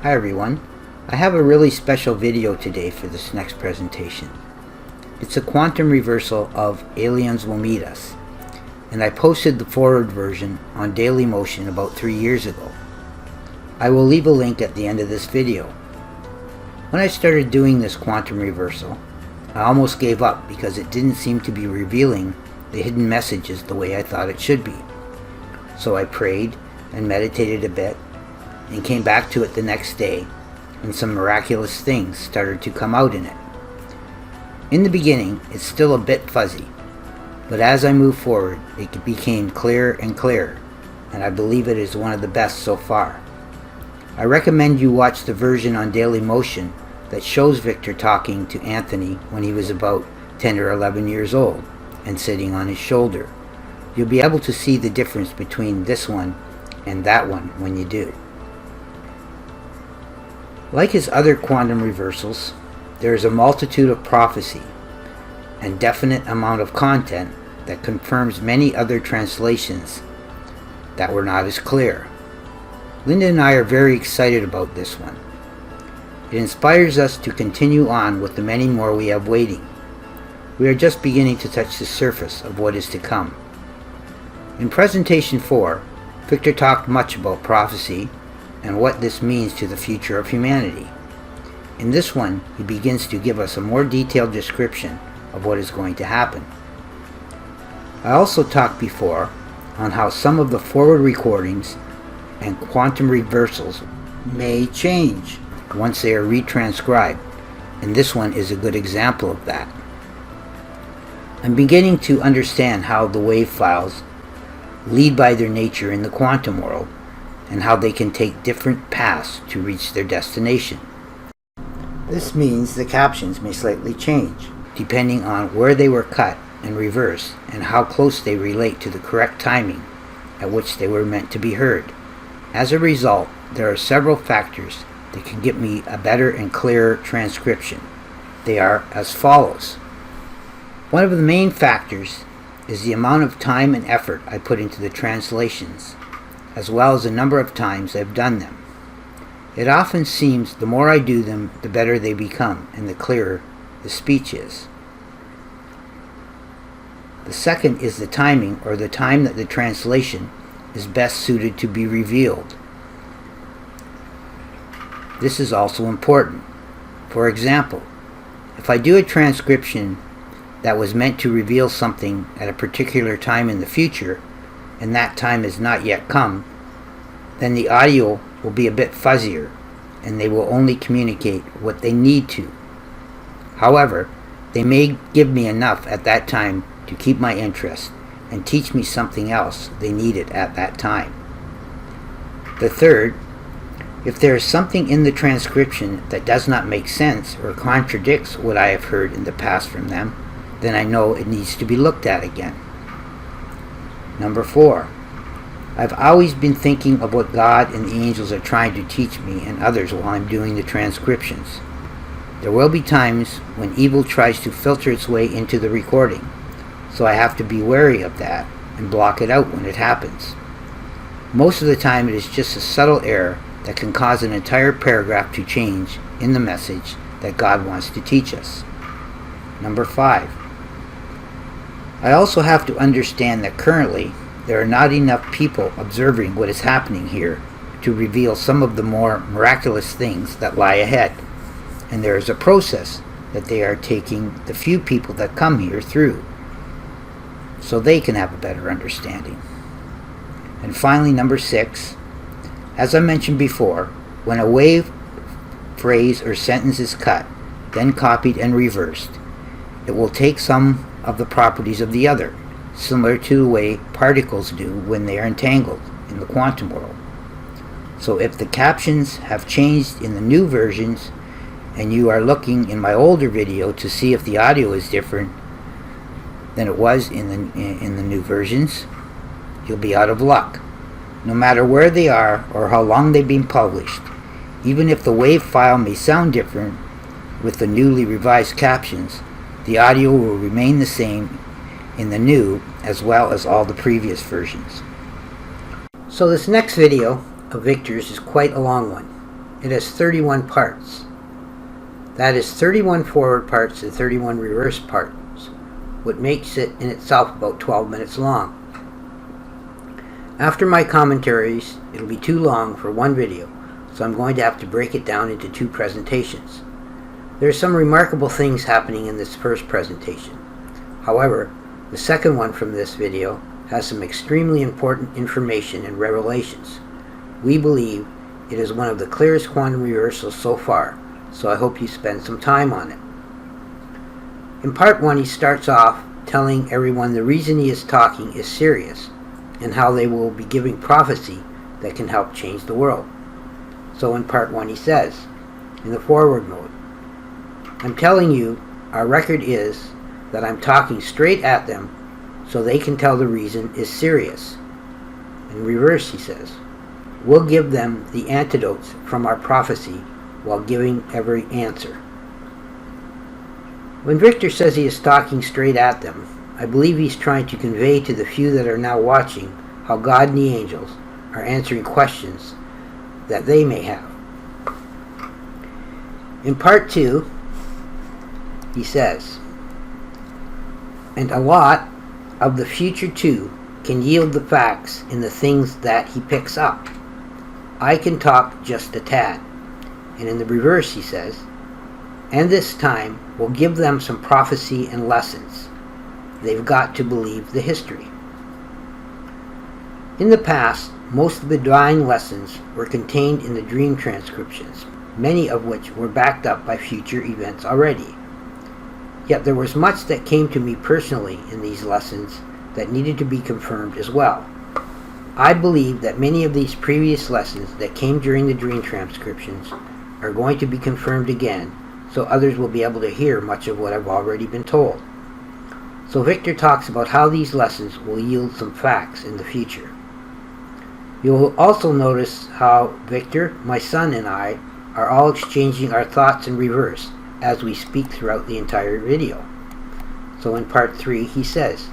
Hi everyone, I have a really special video today for this next presentation. It's a quantum reversal of Aliens Will Meet Us, and I posted the forward version on Daily Motion about 3 years ago. I will leave a link at the end of this video. When I started doing this quantum reversal, I almost gave up because it didn't seem to be revealing the hidden messages the way I thought it should be. So I prayed and meditated a bit and came back to it the next day, and some miraculous things started to come out in it. In the beginning, it's still a bit fuzzy, but as I move forward, it became clearer and clearer, and I believe it is one of the best so far. I recommend you watch the version on Daily Motion that shows Victor talking to Anthony when he was about 10 or 11 years old and sitting on his shoulder. You'll be able to see the difference between this one and that one when you do. Like his other quantum reversals, there is a multitude of prophecy and definite amount of content that confirms many other translations that were not as clear. Linda and I are very excited about this one. It inspires us to continue on with the many more we have waiting. We are just beginning to touch the surface of what is to come. In Presentation 4, Victor talked much about prophecy and what this means to the future of humanity. In this one, he begins to give us a more detailed description of what is going to happen. I also talked before on how some of the forward recordings and quantum reversals may change once they are retranscribed, and this one is a good example of that. I'm beginning to understand how the wave files lead by their nature in the quantum world, and how they can take different paths to reach their destination. This means the captions may slightly change, depending on where they were cut and reversed, and how close they relate to the correct timing at which they were meant to be heard. As a result, there are several factors that can get me a better and clearer transcription. They are as follows. One of the main factors is the amount of time and effort I put into the translations, as well as the number of times I've done them. It often seems the more I do them, the better they become and the clearer the speech is. The second is the timing, or the time that the translation is best suited to be revealed. This is also important. For example, if I do a transcription that was meant to reveal something at a particular time in the future, and that time has not yet come, then the audio will be a bit fuzzier, and they will only communicate what they need to. However, they may give me enough at that time to keep my interest and teach me something else they needed at that time. The third, if there is something in the transcription that does not make sense or contradicts what I have heard in the past from them, then I know it needs to be looked at again. Number 4, I've always been thinking of what God and the angels are trying to teach me and others while I'm doing the transcriptions. There will be times when evil tries to filter its way into the recording, so I have to be wary of that and block it out when it happens. Most of the time it is just a subtle error that can cause an entire paragraph to change in the message that God wants to teach us. Number 5, I also have to understand that currently there are not enough people observing what is happening here to reveal some of the more miraculous things that lie ahead, and there is a process that they are taking the few people that come here through so they can have a better understanding. And finally, number 6, as I mentioned before, when a wave, phrase, or sentence is cut, then copied and reversed, it will take some of the properties of the other, similar to the way particles do when they are entangled in the quantum world. So if the captions have changed in the new versions, and you are looking in my older video to see if the audio is different than it was in the new versions, you'll be out of luck. No matter where they are or how long they've been published, even if the wave file may sound different with the newly revised captions, the audio will remain the same in the new as well as all the previous versions. So this next video of Victor's is quite a long one. It has 31 parts. That is 31 forward parts and 31 reverse parts, what makes it in itself about 12 minutes long. After my commentaries, it'll be too long for one video, so I'm going to have to break it down into two presentations. There are some remarkable things happening in this first presentation. However, the second one from this video has some extremely important information and revelations. We believe it is one of the clearest quantum reversals so far, so I hope you spend some time on it. In part 1, he starts off telling everyone the reason he is talking is serious and how they will be giving prophecy that can help change the world. So in part 1 he says, in the forward mode, I'm telling you, our record is that I'm talking straight at them so they can tell the reason is serious. In reverse he says, we'll give them the antidotes from our prophecy while giving every answer. When Victor says he is talking straight at them, I believe he's trying to convey to the few that are now watching how God and the angels are answering questions that they may have. In part 2, he says, and a lot of the future too can yield the facts in the things that he picks up. I can talk just a tad. And in the reverse he says, and this time we'll give them some prophecy and lessons. They've got to believe the history. In the past, most of the divine lessons were contained in the dream transcriptions, many of which were backed up by future events already. Yet there was much that came to me personally in these lessons that needed to be confirmed as well. I believe that many of these previous lessons that came during the dream transcriptions are going to be confirmed again, so others will be able to hear much of what I've already been told. So Victor talks about how these lessons will yield some facts in the future. You'll also notice how Victor, my son, and I are all exchanging our thoughts in reverse as we speak throughout the entire video. So in part 3 he says,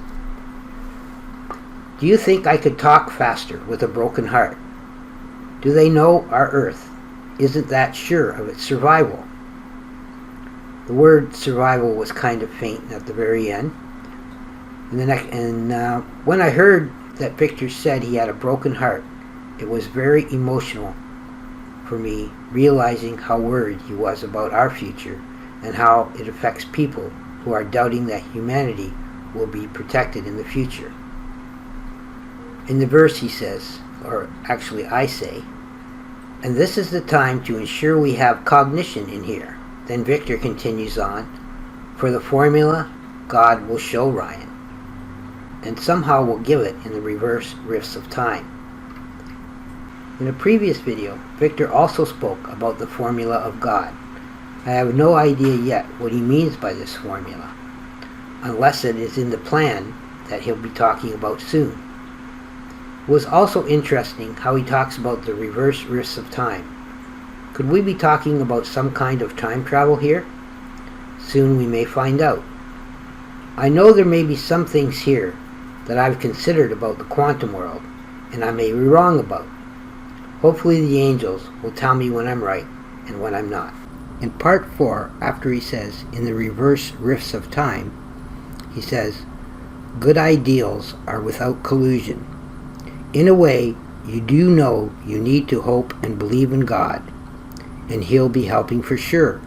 do you think I could talk faster with a broken heart? Do they know our Earth isn't that sure of its survival? The word survival was kind of faint at the very end. When I heard that Victor said he had a broken heart, it was very emotional for me, realizing how worried he was about our future and how it affects people who are doubting that humanity will be protected in the future. In the verse he says, or actually I say, and this is the time to ensure we have cognition in here. Then Victor continues on, for the formula God will show Ryan, and somehow will give it in the reverse rifts of time. In a previous video, Victor also spoke about the formula of God. I have no idea yet what he means by this formula, unless it is in the plan that he'll be talking about soon. It was also interesting how he talks about the reverse rifts of time. Could we be talking about some kind of time travel here? Soon we may find out. I know there may be some things here that I've considered about the quantum world, and I may be wrong about. Hopefully the angels will tell me when I'm right and when I'm not. In part 4, after he says, in the reverse rifts of time, he says, good ideals are without collusion. In a way, you do know you need to hope and believe in God, and He'll be helping for sure.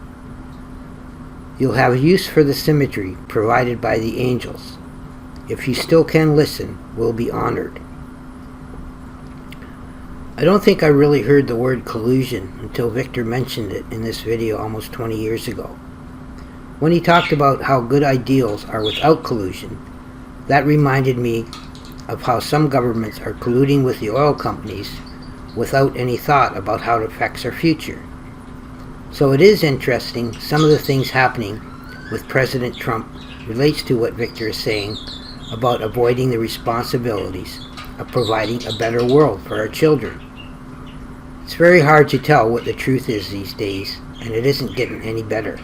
You'll have use for the symmetry provided by the angels. If you still can listen, we'll be honored. I don't think I really heard the word collusion until Victor mentioned it in this video almost 20 years ago. When he talked about how good ideals are without collusion, that reminded me of how some governments are colluding with the oil companies without any thought about how it affects our future. So it is interesting some of the things happening with President Trump relates to what Victor is saying about avoiding the responsibilities of providing a better world for our children. It's very hard to tell what the truth is these days, and it isn't getting any better.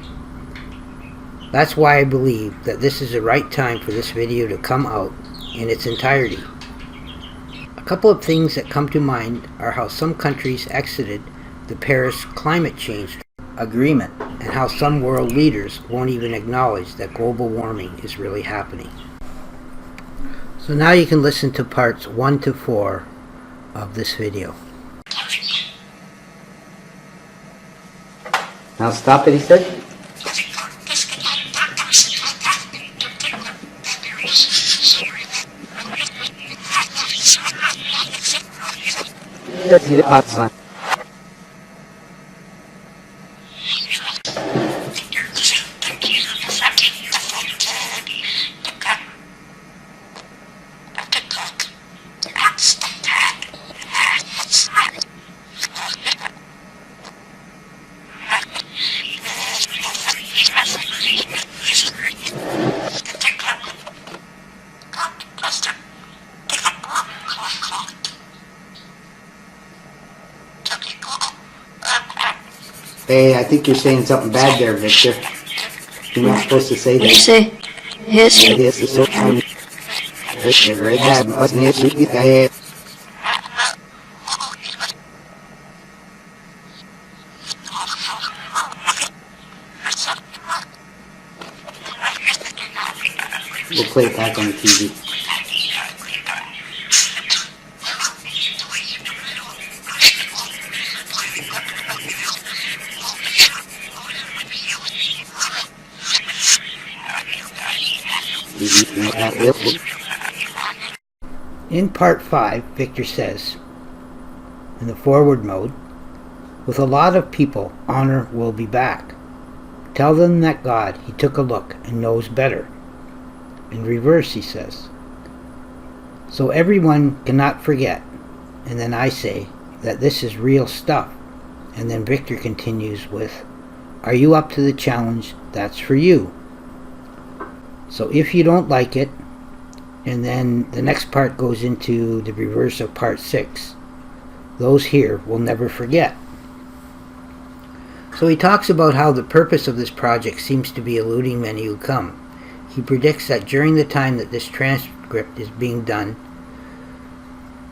That's why I believe that this is the right time for this video to come out in its entirety. A couple of things that come to mind are how some countries exited the Paris Climate Change Agreement, and how some world leaders won't even acknowledge that global warming is really happening. So now you can listen to parts 1 to 4 of this video. Now stop it, he said. See the pots on. Hey, I think you're saying something bad there, Victor. You're not supposed to say that. What did you say? Yes. Yes, it's so funny. Very bad. Wasn't it? Sweet guy. We'll play it back on the TV. In part 5, Victor says, in the forward mode, with a lot of people, honor will be back. Tell them that God, he took a look and knows better. In reverse, he says, so everyone cannot forget. And then I say that this is real stuff. And then Victor continues with, are you up to the challenge? That's for you. So if you don't like it, and then the next part goes into the reverse of part 6, those here will never forget. So he talks about how the purpose of this project seems to be eluding many who come. He predicts that during the time that this transcript is being done,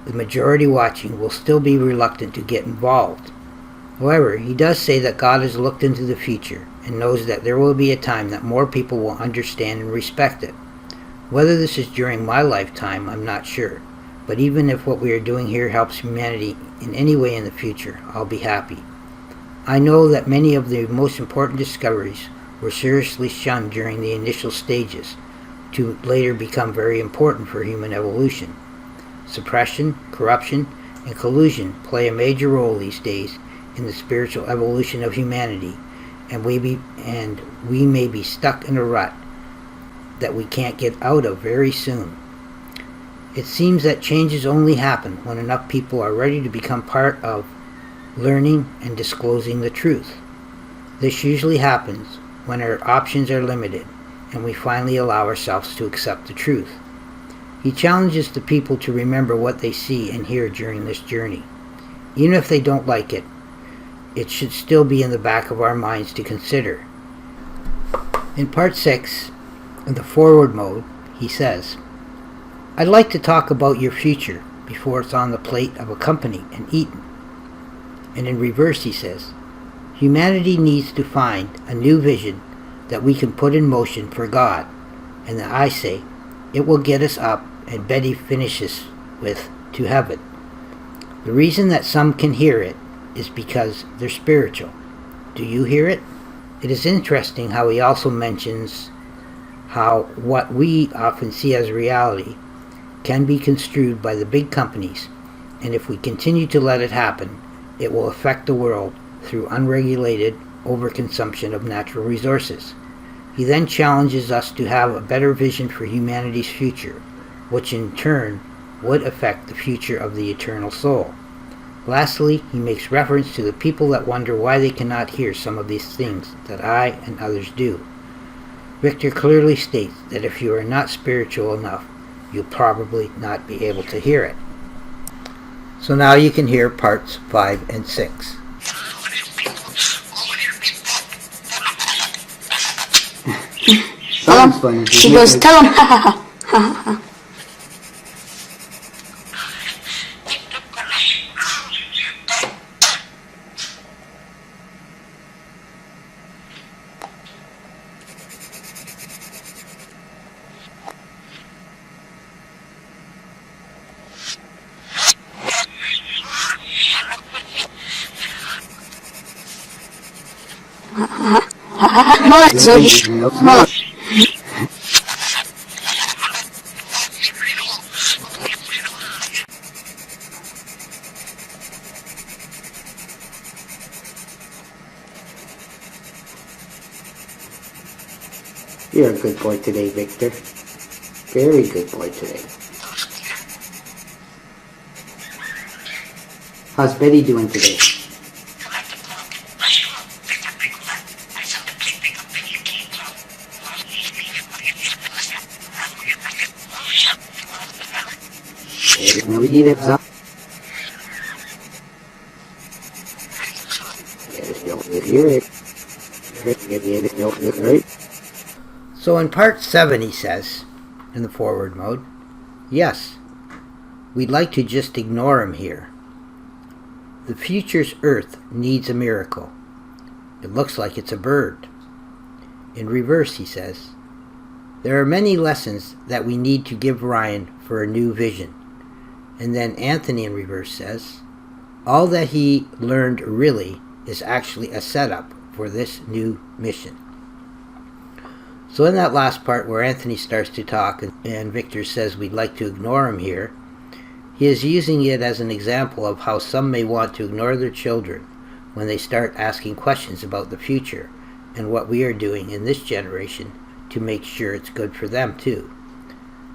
the majority watching will still be reluctant to get involved. However, he does say that God has looked into the future and knows that there will be a time that more people will understand and respect it. Whether this is during my lifetime, I'm not sure. But even if what we are doing here helps humanity in any way in the future, I'll be happy. I know that many of the most important discoveries were seriously shunned during the initial stages, to later become very important for human evolution. Suppression, corruption, and collusion play a major role these days in the spiritual evolution of humanity, and we may be stuck in a rut that we can't get out of very soon. It seems that changes only happen when enough people are ready to become part of learning and disclosing the truth. This usually happens when our options are limited and we finally allow ourselves to accept the truth. He challenges the people to remember what they see and hear during this journey. Even if they don't like it, it should still be in the back of our minds to consider. In part 6, in the forward mode, he says, I'd like to talk about your future before it's on the plate of a company and eaten. And in reverse, he says, humanity needs to find a new vision that we can put in motion for God. And then I say, it will get us up, and Betty finishes with, to heaven. The reason that some can hear it is because they're spiritual. Do you hear it? It is interesting how he also mentions how what we often see as reality can be construed by the big companies, and if we continue to let it happen, it will affect the world through unregulated overconsumption of natural resources. He then challenges us to have a better vision for humanity's future, which in turn would affect the future of the eternal soul. Lastly, he makes reference to the people that wonder why they cannot hear some of these things that I and others do. Victor clearly states that if you are not spiritual enough, you'll probably not be able to hear it. So now you can hear parts 5 and 6. Sounds funny. She goes, tell him, ha ha ha, ha ha ha. Mama, Zoe. Mama. You're a good boy today, Victor. Very good boy today. How's Betty doing today? So in part 7 he says, in the forward mode, yes, we'd like to just ignore him here. The future's Earth needs a miracle. It looks like it's a bird. In reverse he says, there are many lessons that we need to give Ryan for a new vision. And then Anthony in reverse says, all that he learned really is actually a setup for this new mission. So in that last part where Anthony starts to talk and Victor says we'd like to ignore him here, he is using it as an example of how some may want to ignore their children when they start asking questions about the future and what we are doing in this generation to make sure it's good for them too.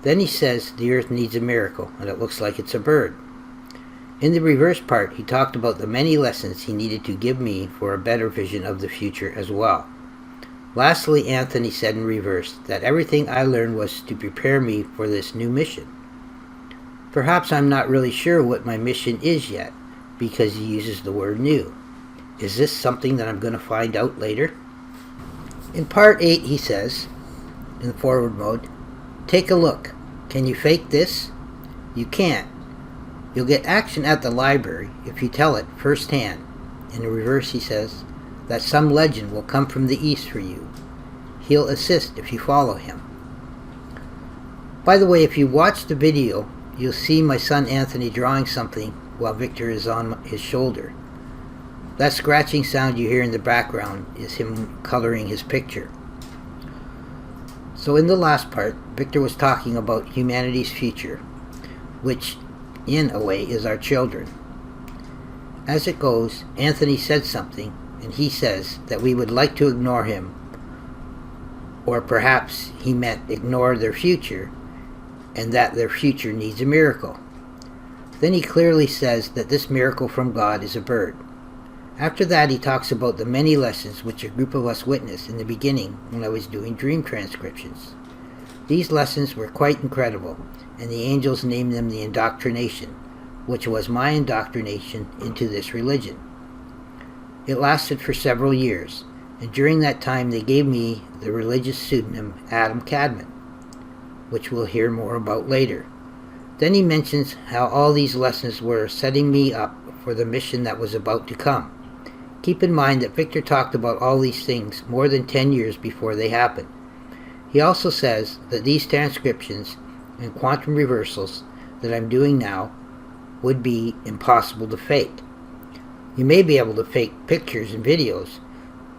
Then he says the earth needs a miracle and it looks like it's a bird. In the reverse part, he talked about the many lessons he needed to give me for a better vision of the future as well. Lastly, Anthony said in reverse that everything I learned was to prepare me for this new mission. Perhaps I'm not really sure what my mission is yet, because he uses the word new. Is this something that I'm going to find out later? In part 8 he says, in the forward mode, take a look. Can you fake this? You can't. You'll get action at the library if you tell it firsthand. In the reverse he says that some legend will come from the east for you. He'll assist if you follow him. By the way, if you watch the video, you'll see my son Anthony drawing something while Victor is on his shoulder. That scratching sound you hear in the background is him coloring his picture. So in the last part, Victor was talking about humanity's future, which in a way is our children. As it goes, Anthony said something, and he says that we would like to ignore him, or perhaps he meant ignore their future, and that their future needs a miracle. Then he clearly says that this miracle from God is a bird. After that, he talks about the many lessons which a group of us witnessed in the beginning when I was doing dream transcriptions. These lessons were quite incredible, and the angels named them the indoctrination, which was my indoctrination into this religion. It lasted for several years, and during that time they gave me the religious pseudonym Adam Cadman, which we'll hear more about later. Then he mentions how all these lessons were setting me up for the mission that was about to come. Keep in mind that Victor talked about all these things more than 10 years before they happened. He also says that these transcriptions and quantum reversals that I'm doing now would be impossible to fake. You may be able to fake pictures and videos,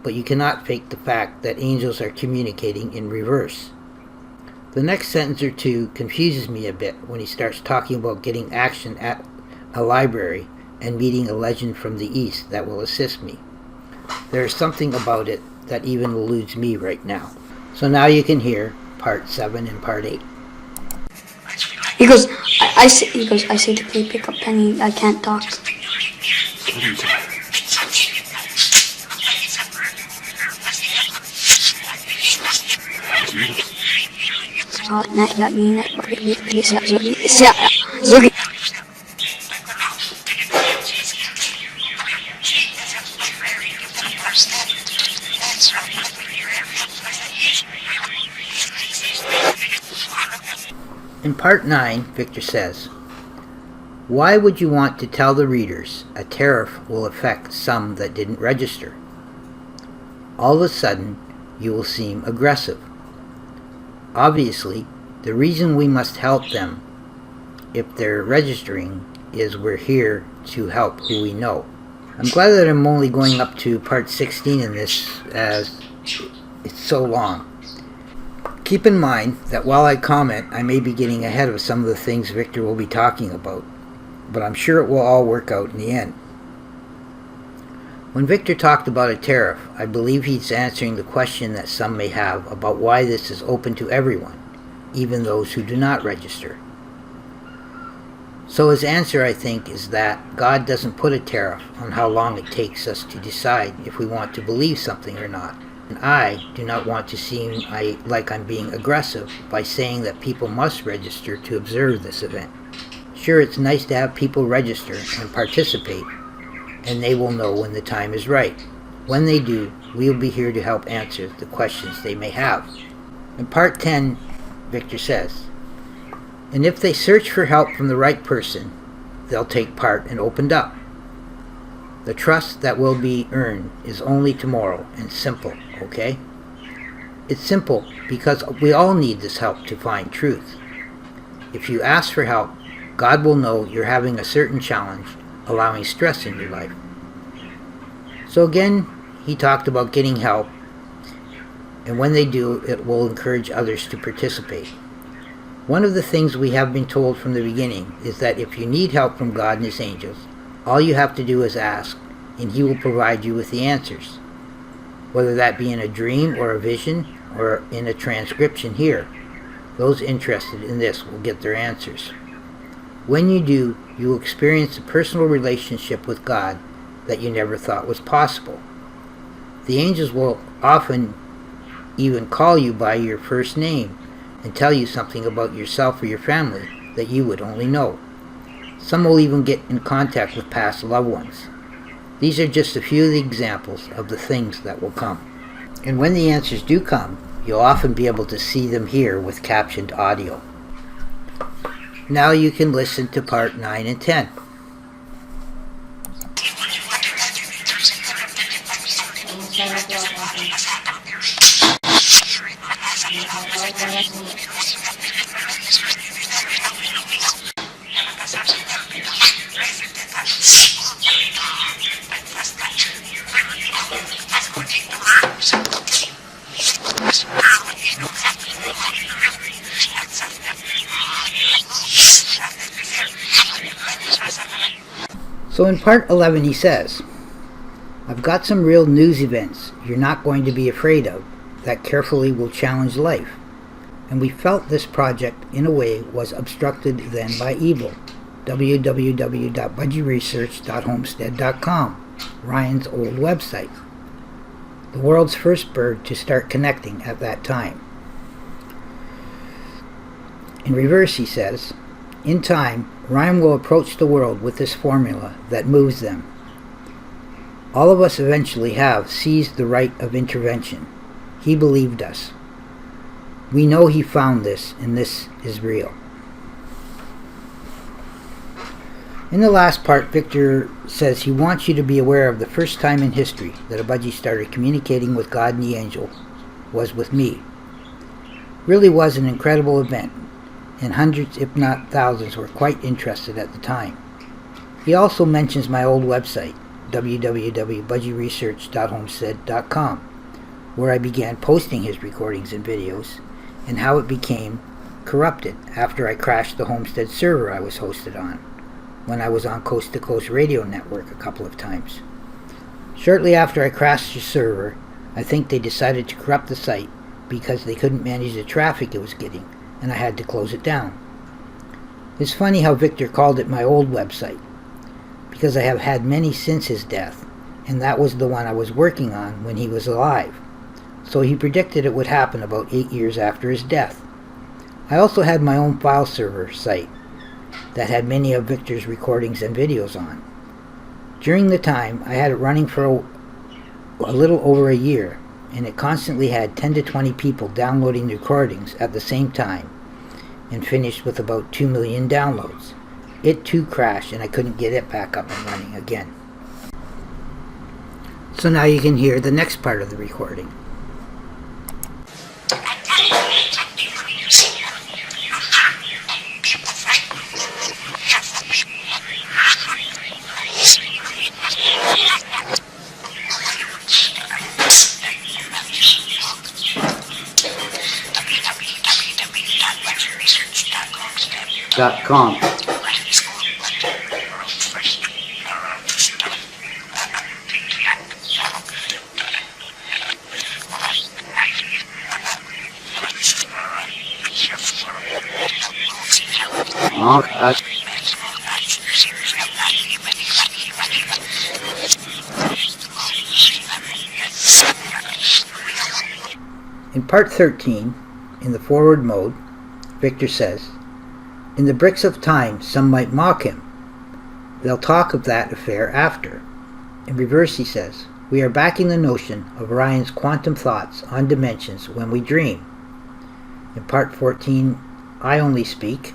but you cannot fake the fact that angels are communicating in reverse. The next sentence or two confuses me a bit when he starts talking about getting action at a library and meeting a legend from the east that will assist me. There is something about it that even eludes me right now. So now you can hear part 7 and part 8. He goes, I say to play pick up Penny, I can't talk. In part 9, Victor says, why would you want to tell the readers a tariff will affect some that didn't register? All of a sudden, you will seem aggressive. Obviously, the reason we must help them if they're registering is we're here to help who we know. I'm glad that I'm only going up to part 16 in this, as it's so long. Keep in mind that while I comment, I may be getting ahead of some of the things Victor will be talking about, but I'm sure it will all work out in the end. When Victor talked about a tariff, I believe he's answering the question that some may have about why this is open to everyone, even those who do not register. So his answer, I think, is that God doesn't put a tariff on how long it takes us to decide if we want to believe something or not. And I do not want to seem like I'm being aggressive by saying that people must register to observe this event. Sure, it's nice to have people register and participate, and they will know when the time is right. When they do, we will be here to help answer the questions they may have. In part 10, Victor says, and if they search for help from the right person, they'll take part and opened up. The trust that will be earned is only tomorrow and simple, okay? It's simple because we all need this help to find truth. If you ask for help, God will know you're having a certain challenge, allowing stress in your life. So again, he talked about getting help, and when they do, it will encourage others to participate. One of the things we have been told from the beginning is that if you need help from God and his angels, all you have to do is ask, and he will provide you with the answers. Whether that be in a dream or a vision or in a transcription here, those interested in this will get their answers. When you do, you will experience a personal relationship with God that you never thought was possible. The angels will often even call you by your first name and tell you something about yourself or your family that you would only know. Some will even get in contact with past loved ones. These are just a few of the examples of the things that will come. And when the answers do come, you'll often be able to see them here with captioned audio. Now you can listen to part 9 and 10. So in part 11 he says, I've got some real news events you're not going to be afraid of that carefully will challenge life. And we felt this project in a way was obstructed then by evil. www.budgieresearch.homestead.com, Ryan's old website. The world's first bird to start connecting at that time. In reverse he says, in time, Ryan will approach the world with this formula that moves them. All of us eventually have seized the right of intervention. He believed us. We know he found this, and this is real. In the last part, Victor says he wants you to be aware of the first time in history that a budgie started communicating with God and the angel was with me. Really was an incredible event, and hundreds, if not thousands, were quite interested at the time. He also mentions my old website, www.budgieresearch.homestead.com, where I began posting his recordings and videos, and how it became corrupted after I crashed the Homestead server I was hosted on, when I was on Coast to Coast Radio Network a couple of times. Shortly after I crashed the server, I think they decided to corrupt the site because they couldn't manage the traffic it was getting, and I had to close it down. It's funny how Victor called it my old website, because I have had many since his death, and that was the one I was working on when he was alive. So he predicted it would happen about 8 years after his death. I also had my own file server site that had many of Victor's recordings and videos on. During the time, I had it running for a little over a year, and it constantly had 10 to 20 people downloading the recordings at the same time, and finished with about 2 million downloads. It too crashed, and I couldn't get it back up and running again. So now you can hear the next part of the recording. .com. In part 13, in the forward mode, Victor says, "In the bricks of time, some might mock him. They'll talk of that affair after." In reverse, he says, "We are backing the notion of Ryan's quantum thoughts on dimensions when we dream." In part 14, I only speak,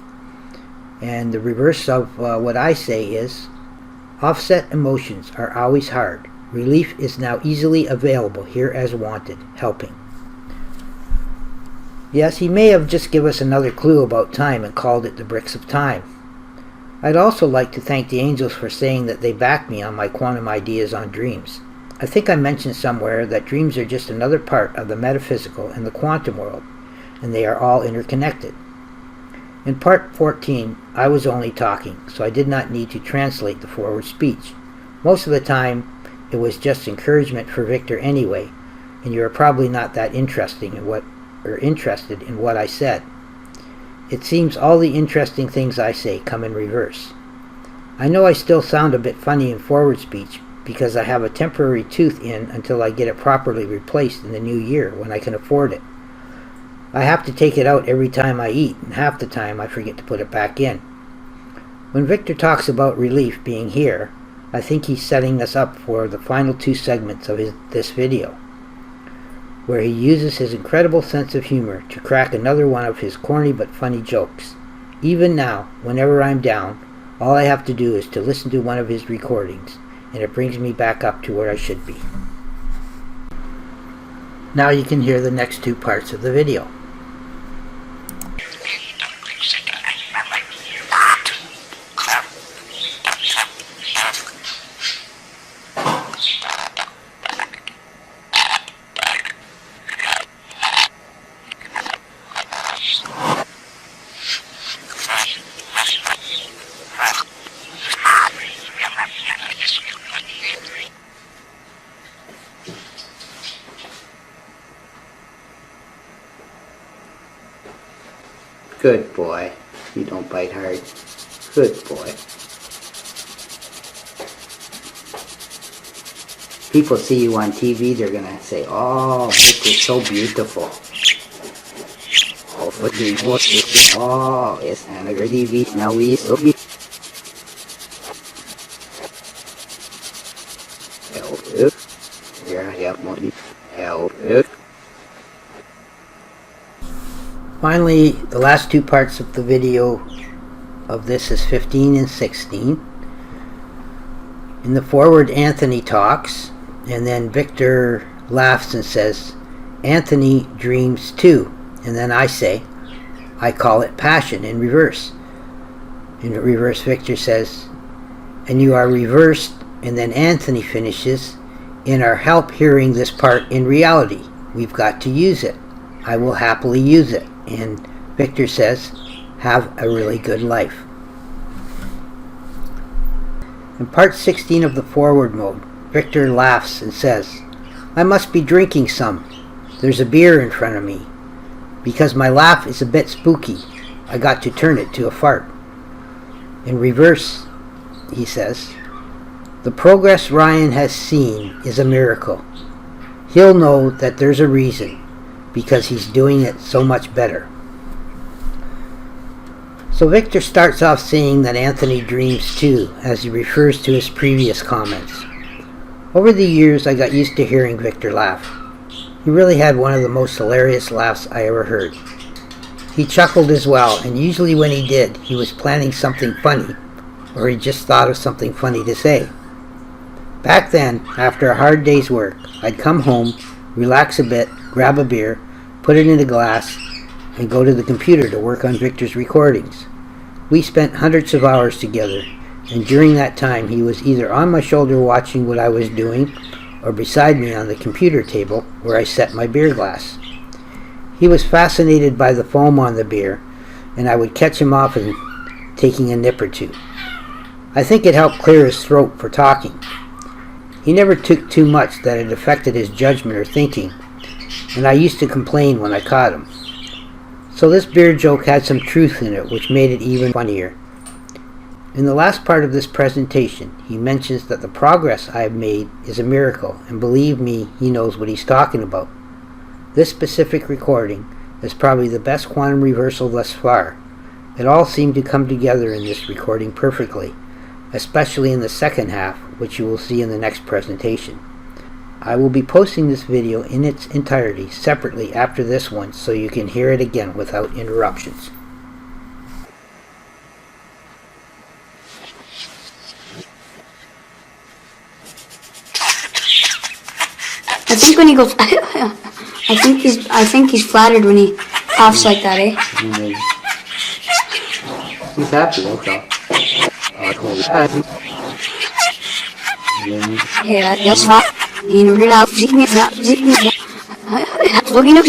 and the reverse of what I say is, "Offset emotions are always hard. Relief is now easily available here as wanted, helping." Yes, he may have just given us another clue about time and called it the bricks of time. I'd also like to thank the angels for saying that they back me on my quantum ideas on dreams. I think I mentioned somewhere that dreams are just another part of the metaphysical and the quantum world, and they are all interconnected. In part 14, I was only talking, so I did not need to translate the forward speech. Most of the time, it was just encouragement for Victor anyway, and you are probably not that interested in what I said. It seems all the interesting things I say come in reverse. I know I still sound a bit funny in forward speech because I have a temporary tooth in until I get it properly replaced in the new year when I can afford it. I have to take it out every time I eat, and half the time I forget to put it back in. When Victor talks about relief being here, I think he's setting us up for the final two segments of this video, where he uses his incredible sense of humor to crack another one of his corny but funny jokes. Even now, whenever I'm down, all I have to do is to listen to one of his recordings, and it brings me back up to where I should be. Now you can hear the next two parts of the video. Good boy. You don't bite hard. Good boy. People see you on TV, they're gonna say, "Oh, Victor's so beautiful." Oh, it's an TV now we so be. Finally, the last two parts of the video of this is 15 and 16. In the forward, Anthony talks, and then Victor laughs and says, "Anthony dreams too." And then I say, "I call it passion," in reverse. In reverse, Victor says, "And you are reversed," and then Anthony finishes, "In our help hearing this part in reality. We've got to use it. I will happily use it." And Victor says, "Have a really good life." In part 16 of the forward mode, Victor laughs and says, "I must be drinking some. There's a beer in front of me. Because my laugh is a bit spooky, I got to turn it to a fart." In reverse, he says, "The progress Ryan has seen is a miracle. He'll know that there's a reason, because he's doing it so much better." So Victor starts off saying that Anthony dreams too, as he refers to his previous comments. Over the years, I got used to hearing Victor laugh. He really had one of the most hilarious laughs I ever heard. He chuckled as well, and usually when he did, he was planning something funny, or he just thought of something funny to say. Back then, after a hard day's work, I'd come home, relax a bit, grab a beer, put it in a glass, and go to the computer to work on Victor's recordings. We spent hundreds of hours together, and during that time he was either on my shoulder watching what I was doing, or beside me on the computer table where I set my beer glass. He was fascinated by the foam on the beer, and I would catch him off and taking a nip or two. I think it helped clear his throat for talking. He never took too much that it affected his judgment or thinking, and I used to complain when I caught him. So this beer joke had some truth in it, which made it even funnier. In the last part of this presentation, he mentions that the progress I have made is a miracle, and believe me, he knows what he's talking about. This specific recording is probably the best quantum reversal thus far. It all seemed to come together in this recording perfectly, especially in the second half, which you will see in the next presentation. I will be posting this video in its entirety separately after this one so you can hear it again without interruptions. I think when he goes, I think he's flattered when he coughs like that, eh? He's happy, okay. Ja, das war die Null auf 7 looking at